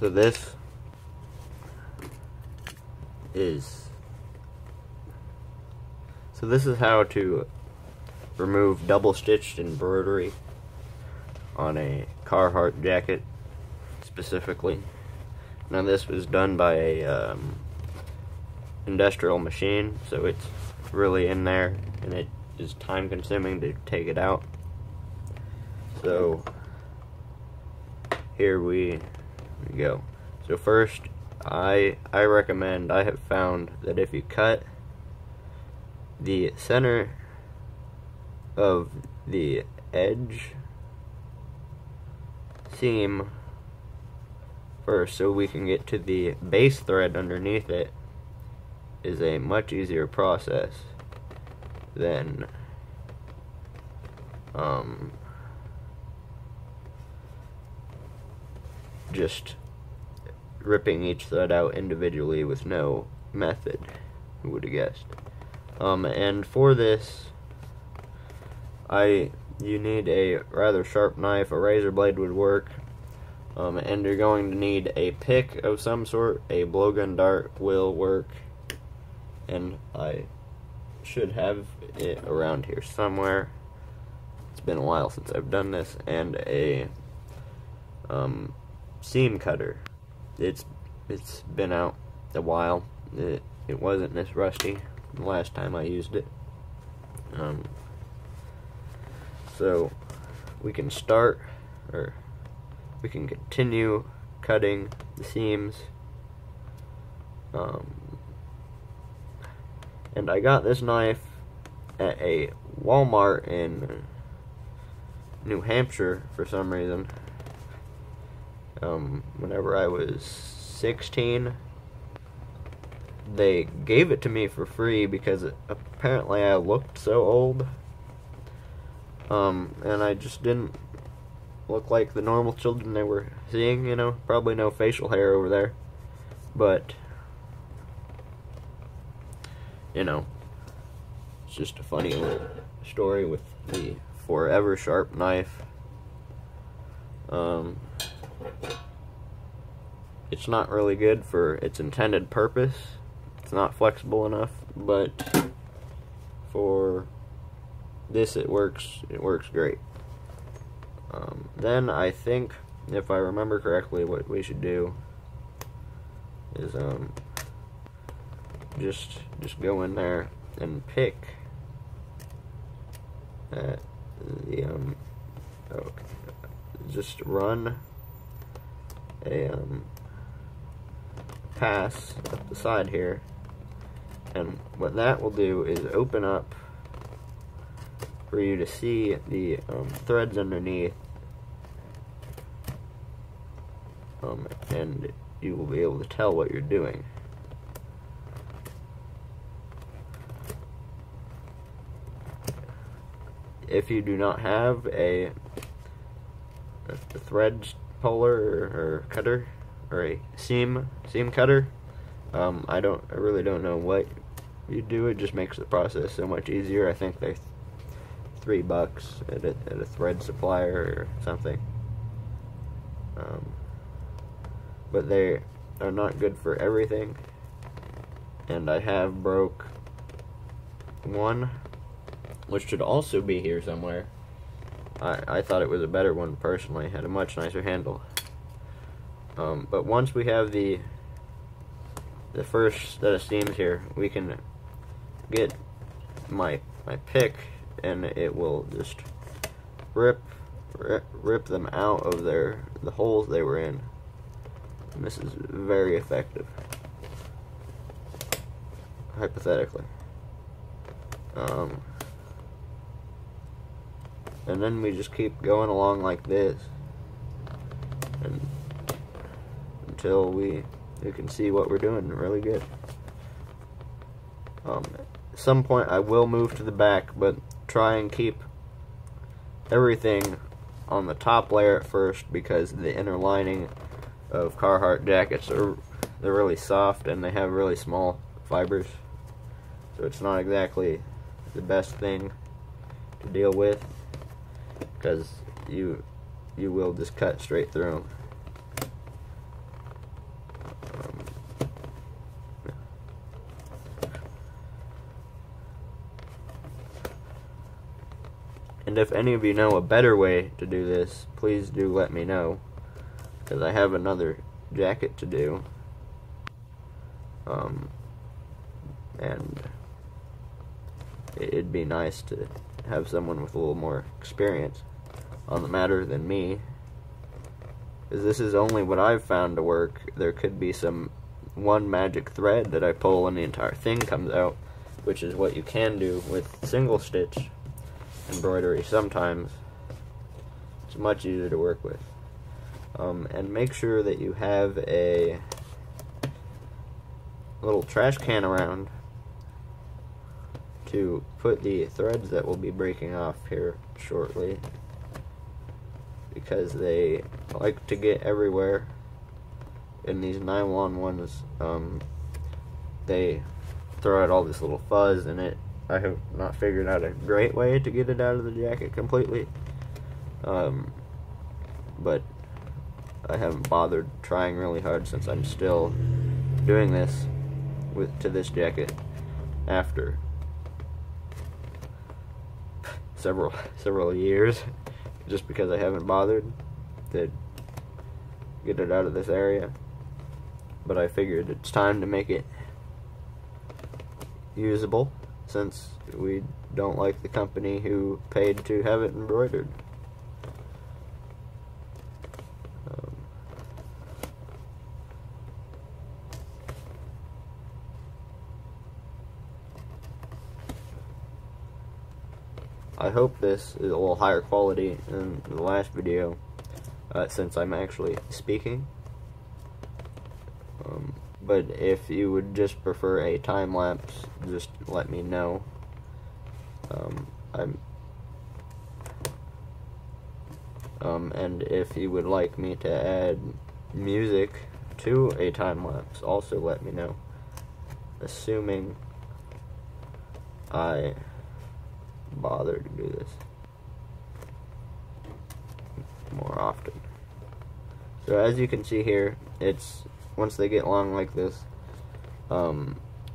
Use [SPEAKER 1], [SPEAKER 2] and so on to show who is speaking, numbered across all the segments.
[SPEAKER 1] So this is how to remove double-stitched embroidery on a Carhartt jacket specifically. Now this was done by a industrial machine, so it's really in there and it is time consuming to take it out. So here we go. So first, I have found that if you cut the center of the edge seam first, so we can get to the base thread underneath it, is a much easier process than just ripping each thread out individually with no method. Who would have guessed? And for this, you need a rather sharp knife. A razor blade would work. And you're going to need a pick of some sort. A blowgun dart will work. And I should have it around here somewhere. It's been a while since I've done this. And a seam cutter. It's been out a while. It wasn't this rusty the last time I used it. So we can start, or we can continue cutting the seams. And I got this knife at a Walmart in New Hampshire for some reason. Whenever I was 16, they gave it to me for free because apparently I looked so old. And I just didn't look like the normal children they were seeing, you know. Probably no facial hair over there. But, you know, it's just a funny little story with the forever sharp knife. It's not really good for its intended purpose. It's not flexible enough, but for this it works great. Then I think, if I remember correctly, what we should do is just go in there and pick at the okay, just run a pass up the side here, and what that will do is open up for you to see the threads underneath, and you will be able to tell what you're doing. If you do not have a thread puller or cutter, or a seam cutter, I really don't know what you do. It just makes the process so much easier. I think they're $3 at a thread supplier or something. But they are not good for everything, and I have broke one, which should also be here somewhere. I thought it was a better one personally. It had a much nicer handle. But once we have the first set of seams here, we can get my pick, and it will just rip them out of the holes they were in. And this is very effective, hypothetically. And then we just keep going along like this, and until we can see what we're doing really good. At some point I will move to the back, but try and keep everything on the top layer at first, because the inner lining of Carhartt jackets they're really soft and they have really small fibers, so it's not exactly the best thing to deal with, because you will just cut straight through them. And if any of you know a better way to do this, please do let me know, because I have another jacket to do. And it'd be nice to have someone with a little more experience on the matter than me, because this is only what I've found to work. There could be one magic thread that I pull and the entire thing comes out, which is what you can do with single stitch embroidery sometimes. It's much easier to work with. And make sure that you have a little trash can around to put the threads that will be breaking off here shortly, because they like to get everywhere. In these nylon ones, they throw out all this little fuzz in it. I have not figured out a great way to get it out of the jacket completely, but I haven't bothered trying really hard, since I'm still doing this to this jacket after several years, just because I haven't bothered to get it out of this area. But I figured it's time to make it usable, since we don't like the company who paid to have it embroidered. I hope this is a little higher quality than the last video, since I'm actually speaking. But if you would just prefer a time lapse, just let me know. And if you would like me to add music to a time lapse, also let me know. Assuming I bother to do this more often. So as you can see here, once they get long like this,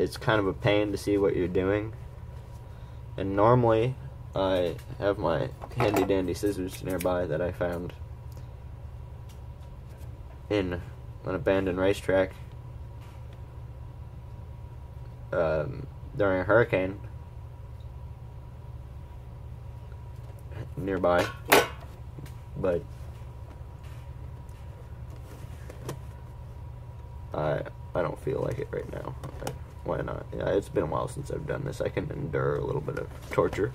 [SPEAKER 1] it's kind of a pain to see what you're doing. And normally I have my handy dandy scissors nearby that I found in an abandoned racetrack during a hurricane nearby, but I don't feel like it right now. Why not? Yeah, it's been a while since I've done this. I can endure a little bit of torture,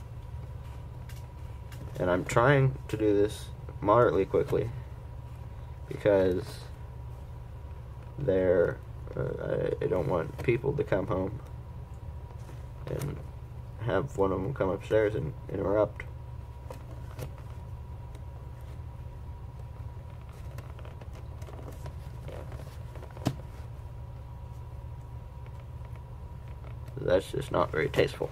[SPEAKER 1] and I'm trying to do this moderately quickly, because I don't want people to come home and have one of them come upstairs and interrupt. That's just not very tasteful.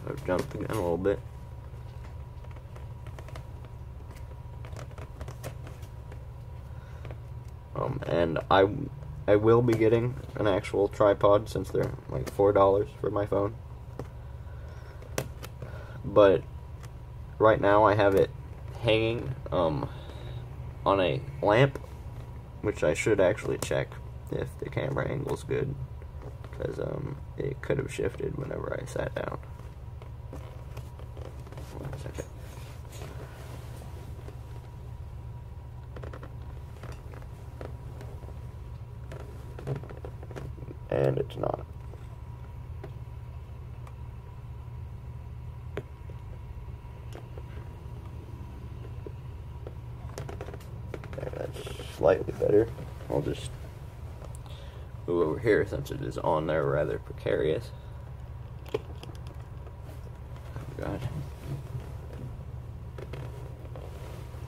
[SPEAKER 1] I've jumped the gun a little bit. And I will be getting an actual tripod, since they're like $4 for my phone. But right now I have it hanging on a lamp, which I should actually check if the camera angle's good, because it could have shifted whenever I sat down. 1 second. And it's not. Okay, that's slightly better. I'll just move over here since it is on there rather precarious. Oh God.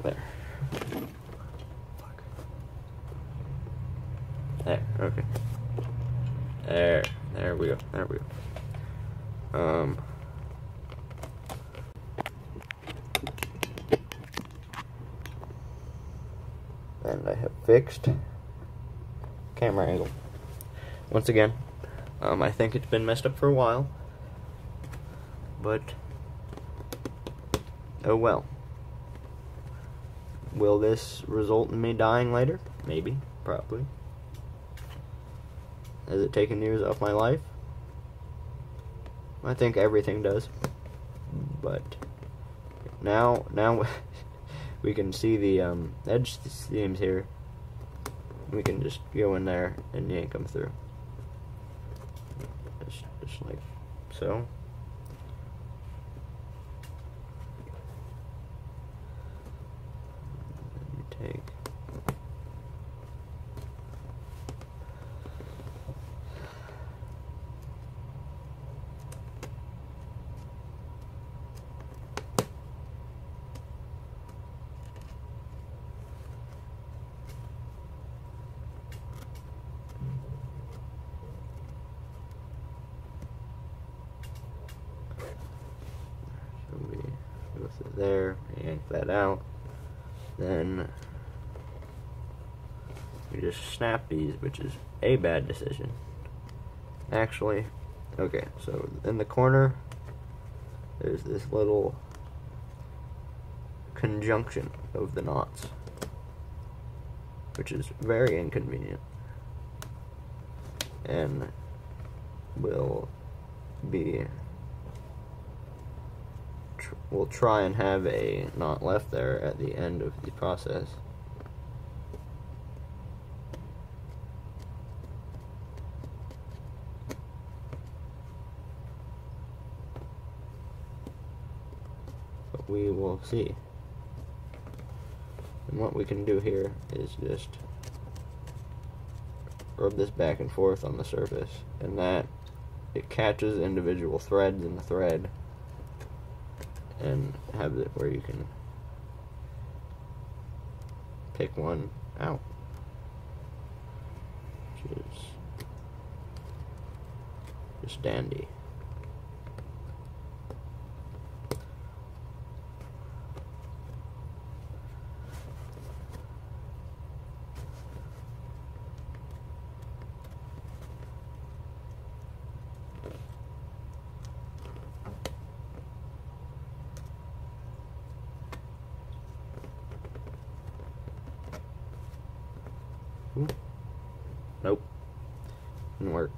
[SPEAKER 1] There. Fuck. There, okay. There we go. fixed camera angle. Once again, I think it's been messed up for a while, but oh well. Will this result in me dying later? Maybe, probably. Has it taken years off my life? I think everything does. But now we can see the edge seams here. We can just go in there and yank them through. Just like so. Take we go through there, yank that out, then you just snap these, which is a bad decision. Actually, okay, so in the corner, there's this little conjunction of the knots, which is very inconvenient, and will be, we'll try and have a knot left there at the end of the process. We will see. And what we can do here is just rub this back and forth on the surface, and that it catches individual threads in the thread and have it where you can pick one out, which is just dandy. Ooh. Nope, didn't work.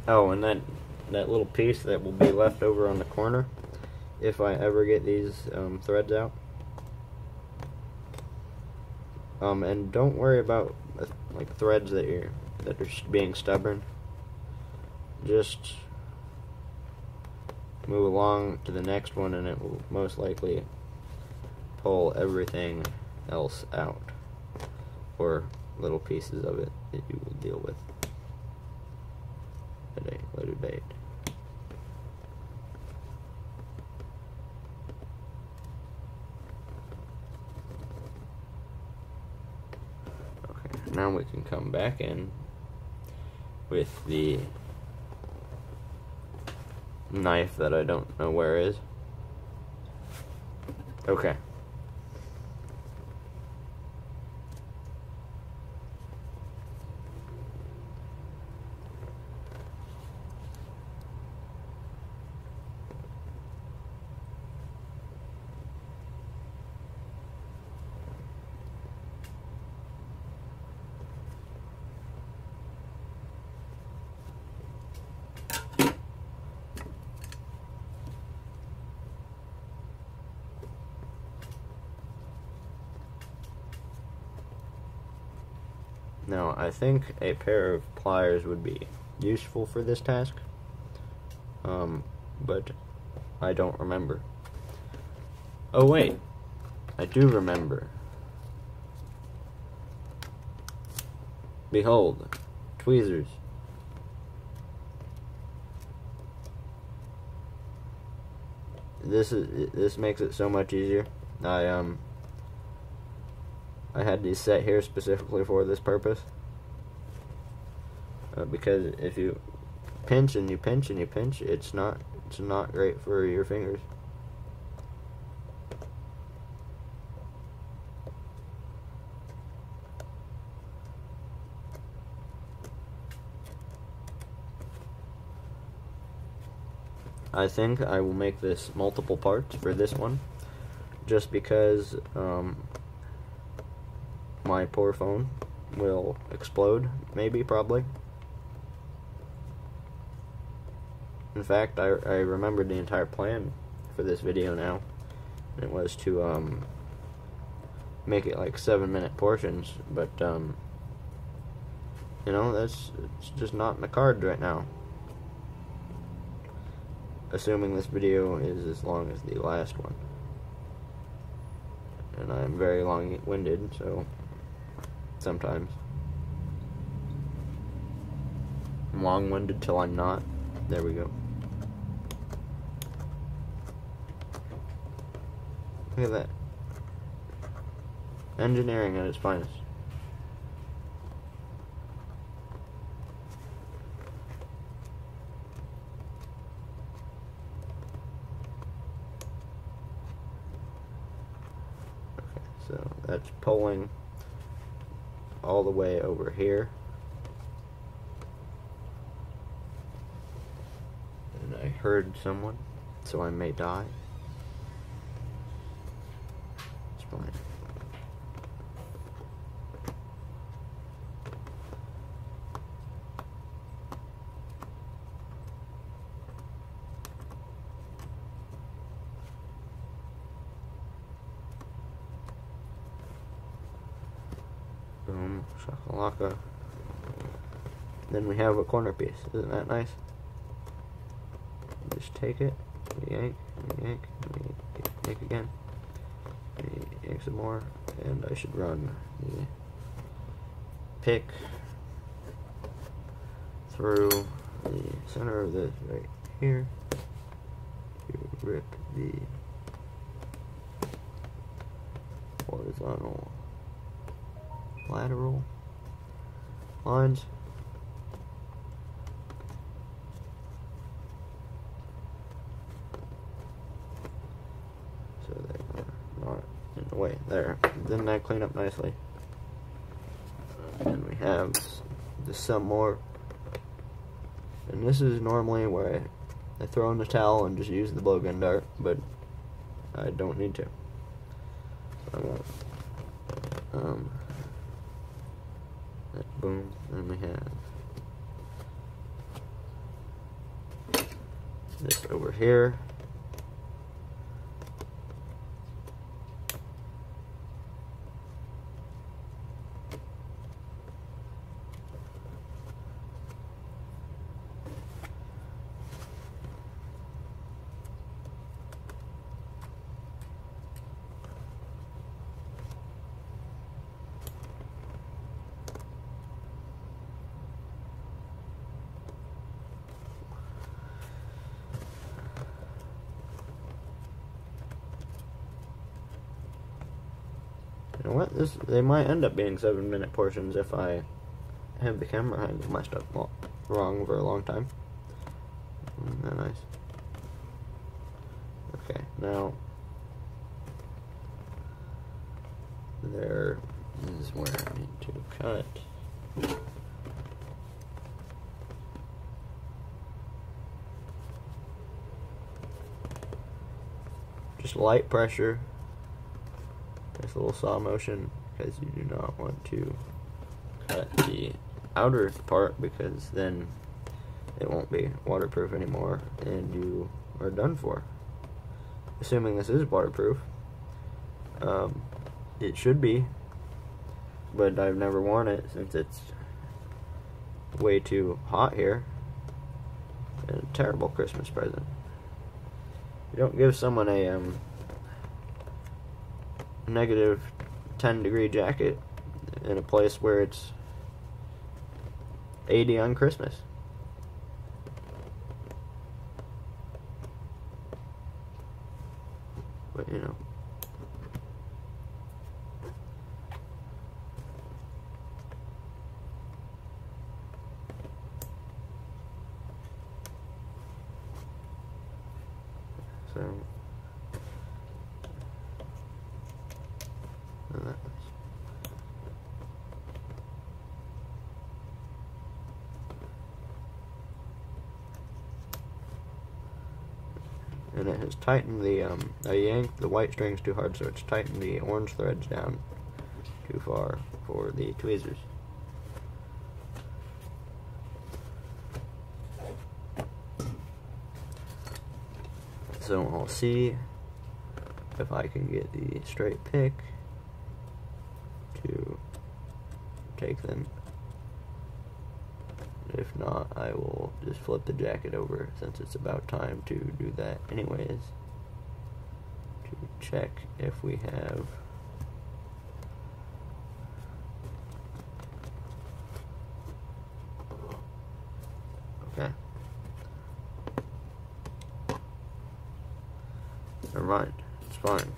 [SPEAKER 1] Oh, and that little piece that will be left over on the corner, if I ever get these threads out. And don't worry about like threads that are being stubborn. Just move along to the next one, and it will most likely pull everything else out, or little pieces of it that you will deal with at a later date. Okay, now we can come back in with the knife that I don't know where is. Okay. Now, I think a pair of pliers would be useful for this task, but I don't remember. Oh wait, I do remember. Behold, tweezers. This makes it so much easier. I had these set here specifically for this purpose, because if you pinch and you pinch and you pinch, it's not great for your fingers. I think I will make this multiple parts for this one, just because my poor phone will explode, maybe, probably. In fact, I remembered the entire plan for this video now. It was to make it like 7-minute portions, but you know, it's just not in the cards right now. Assuming this video is as long as the last one. And I'm very long-winded, so sometimes. I'm long-winded till I'm not. There we go. Look at that. Engineering at its finest. So that's pulling all the way over here. And I heard someone, so I may die. It's fine. Boom, shakalaka. Then we have a corner piece. Isn't that nice? Just take it, yank, yank, yank again, yank some more, and I should run the pick through the center of this right here to rip the horizontal lateral lines. So they are not in the way. There. Didn't that clean up nicely? And we have some more. And this is normally where I throw in the towel and just use the blowgun dart, but I don't need to. So I won't. Boom, and we have this over here. You know what? They might end up being 7-minute portions if I have the camera handle messed up wrong for a long time. Isn't that nice? Okay, now there is where I need to cut. Just light pressure. Nice little saw motion, because you do not want to cut the outer part, because then it won't be waterproof anymore and you are done for. Assuming this is waterproof, it should be, but I've never worn it since it's way too hot here. And a terrible Christmas present. You don't give someone a negative 10-degree jacket in a place where it's 80 on Christmas. But you know. So and it has tightened the, I yanked the white strings too hard, so it's tightened the orange threads down too far for the tweezers. So I'll see if I can get the straight pick to take them. If not, I will just flip the jacket over, since it's about time to do that anyways, to check if we have okay. Never mind, it's fine.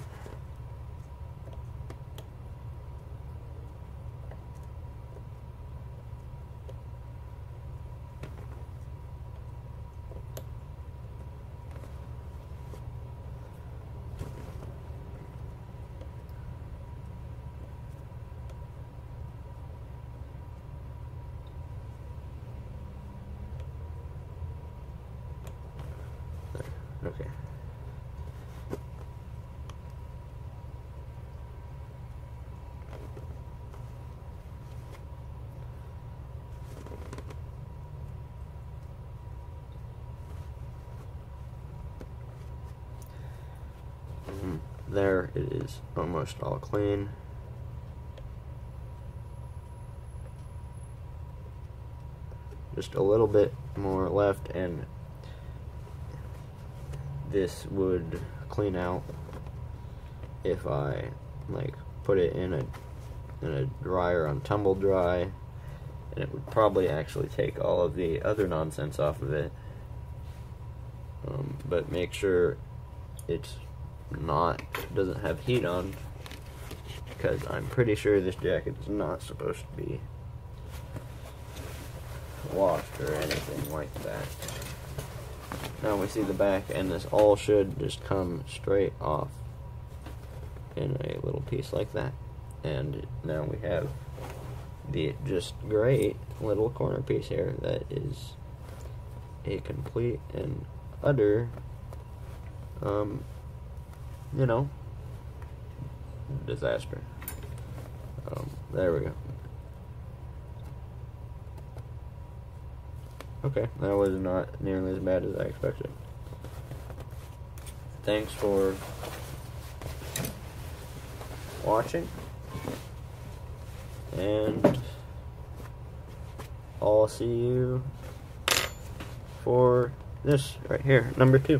[SPEAKER 1] Okay. There it is, almost all clean. Just a little bit more left, and this would clean out if I like put it in a dryer on tumble dry, and it would probably actually take all of the other nonsense off of it. But make sure it's doesn't have heat on, because I'm pretty sure this jacket is not supposed to be washed or anything like that. Now we see the back, and this all should just come straight off in a little piece like that. And now we have the just great little corner piece here that is a complete and utter, you know, disaster. There we go. Okay, that was not nearly as bad as I expected. Thanks for watching, and I'll see you for this right here, number 2.